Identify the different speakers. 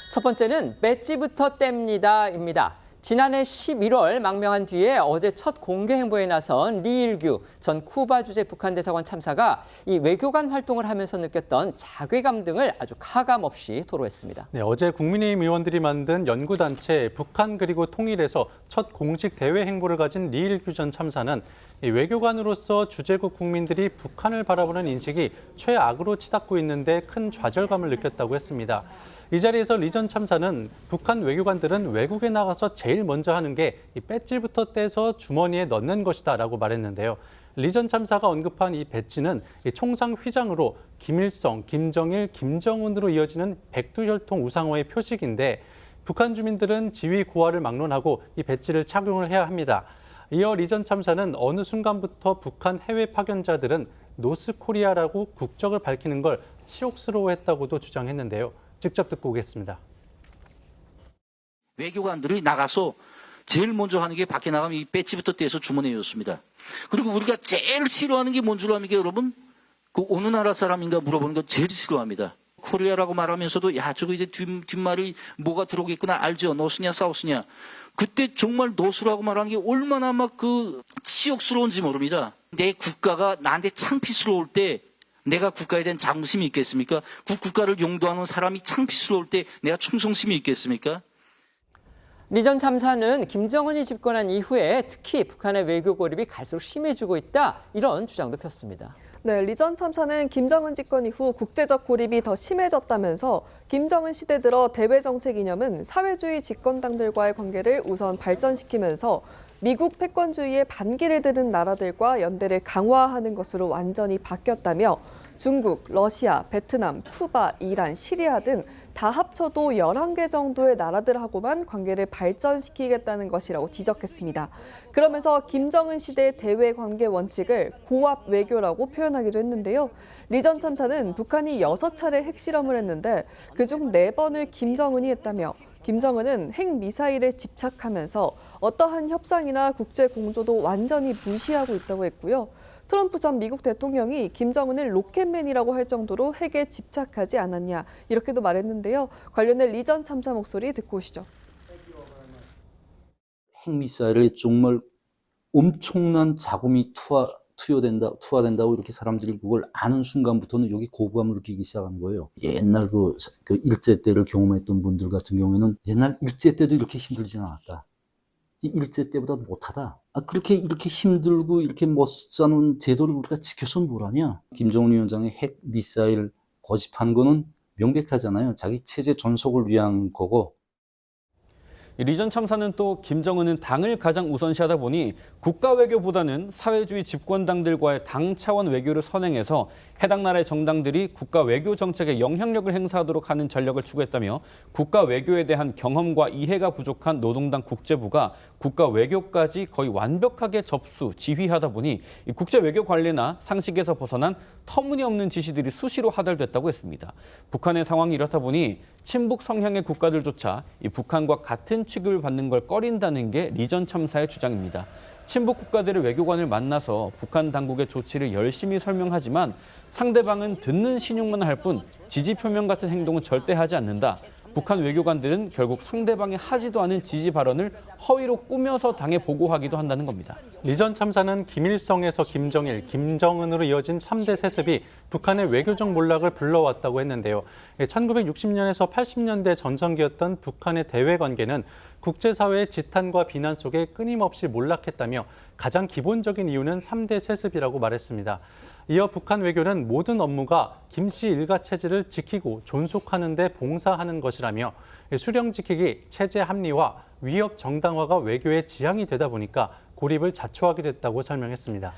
Speaker 1: 첫 번째는 배지부터 뗍니다입니다. 지난해 11월 망명한 뒤에 어제 첫 공개 행보에 나선 리일규 전 쿠바 주재 북한 대사관 참사가 이 외교관 활동을 하면서 느꼈던 자괴감 등을 아주 가감없이 토로했습니다.
Speaker 2: 네, 어제 국민의힘 의원들이 만든 연구단체 북한 그리고 통일에서 첫 공식 대외 행보를 가진 리일규 전 참사는 외교관으로서 주재국 국민들이 북한을 바라보는 인식이 최악으로 치닫고 있는데 큰 좌절감을 느꼈다고 했습니다. 이 자리에서 리 전 참사는 북한 외교관들은 외국에 나가서 제일 먼저 하는 게 이 배지부터 떼서 주머니에 넣는 것이다라고 말했는데요. 리 전 참사가 언급한 이 배지는 총상 휘장으로 김일성, 김정일, 김정은으로 이어지는 백두혈통 우상화의 표식인데 북한 주민들은 지위 고하를 막론하고 이 배지를 착용을 해야 합니다. 이어 리 전 참사는 어느 순간부터 북한 해외 파견자들은 노스코리아라고 국적을 밝히는 걸 치욕스러워했다고도 주장했는데요. 직접 듣고 오겠습니다.
Speaker 3: 외교관들이 나가서 제일 먼저 하는 게 밖에 나가면 이 배지부터 떼서 주머니에 넣습니다. 그리고 우리가 제일 싫어하는 게 뭔 줄 압니까, 여러분? 그 어느 나라 사람인가 물어보는 거 제일 싫어합니다. 코리아라고 말하면서도 야 저거 이제 뒷말이 뭐가 들어오겠구나 알죠? 노스냐 사우스냐. 그때 정말 노스라고 말하는 게 얼마나 막 그 치욕스러운지 모릅니다. 내 국가가 나한테 창피스러울 때 내가 국가에 대한 자긍심이 있겠습니까? 그 국가를 용도하는 사람이 창피스러울 때 내가 충성심이 있겠습니까?
Speaker 1: 리 전 참사는 김정은이 집권한 이후에 특히 북한의 외교 고립이 갈수록 심해지고 있다, 이런 주장도 폈습니다.
Speaker 4: 네, 리 전 참사는 김정은 집권 이후 국제적 고립이 더 심해졌다면서 김정은 시대 들어 대외 정책 이념은 사회주의 집권당들과의 관계를 우선 발전시키면서 미국 패권주의의 반기를 드는 나라들과 연대를 강화하는 것으로 완전히 바뀌었다며 중국, 러시아, 베트남, 쿠바, 이란, 시리아 등 다 합쳐도 11개 정도의 나라들하고만 관계를 발전시키겠다는 것이라고 지적했습니다. 그러면서 김정은 시대의 대외 관계 원칙을 고압 외교라고 표현하기도 했는데요. 리 전 참사는 북한이 6차례 핵실험을 했는데 그중 4번을 김정은이 했다며 김정은은 핵미사일에 집착하면서 어떠한 협상이나 국제 공조도 완전히 무시하고 있다고 했고요. 트럼프 전 미국 대통령이 김정은을 로켓맨이라고 할 정도로 핵에 집착하지 않았냐, 이렇게도 말했는데요. 관련해 리 전 참사 목소리 듣고 오시죠.
Speaker 5: 핵미사일에 정말 엄청난 자금이 투하된다고 이렇게 사람들이 그걸 아는 순간부터는 여기 거부감을 느끼기 시작하는 거예요. 옛날 그 일제 때를 경험했던 분들 같은 경우에는 옛날 일제 때도 이렇게 힘들지는 않았다. 일제 때보다 못하다. 그렇게 이렇게 힘들고 이렇게 못 사는 제도를 우리가 지켜서 뭘 하냐. 김정은 위원장의 핵 미사일 고집한 거는 명백하잖아요. 자기 체제 존속을 위한 거고.
Speaker 6: 리 전 참사는 또 김정은은 당을 가장 우선시하다 보니 국가 외교보다는 사회주의 집권당들과의 당 차원 외교를 선행해서 해당 나라의 정당들이 국가 외교 정책에 영향력을 행사하도록 하는 전략을 추구했다며 국가 외교에 대한 경험과 이해가 부족한 노동당 국제부가 국가 외교까지 거의 완벽하게 접수, 지휘하다 보니 국제 외교 관리나 상식에서 벗어난 터무니없는 지시들이 수시로 하달됐다고 했습니다. 북한의 상황이 이렇다 보니 친북 성향의 국가들조차 이 북한과 같은 취급을 받는 걸 꺼린다는 게 리 전 참사의 주장입니다. 친북 국가들의 외교관을 만나서 북한 당국의 조치를 열심히 설명하지만 상대방은 듣는 신용만 할 뿐 지지 표명 같은 행동은 절대 하지 않는다. 북한 외교관들은 결국 상대방이 하지도 않은 지지 발언을 허위로 꾸며서 당에 보고하기도 한다는 겁니다.
Speaker 2: 리 전 참사는 김일성에서 김정일, 김정은으로 이어진 3대 세습이 북한의 외교적 몰락을 불러왔다고 했는데요. 1960년에서 80년대 전성기였던 북한의 대외 관계는 국제사회의 지탄과 비난 속에 끊임없이 몰락했다며 가장 기본적인 이유는 3대 세습이라고 말했습니다. 이어 북한 외교는 모든 업무가 김씨 일가 체제를 지키고 존속하는 데 봉사하는 것이라며 수령 지키기, 체제 합리화, 위협 정당화가 외교의 지향이 되다 보니까 고립을 자초하게 됐다고 설명했습니다.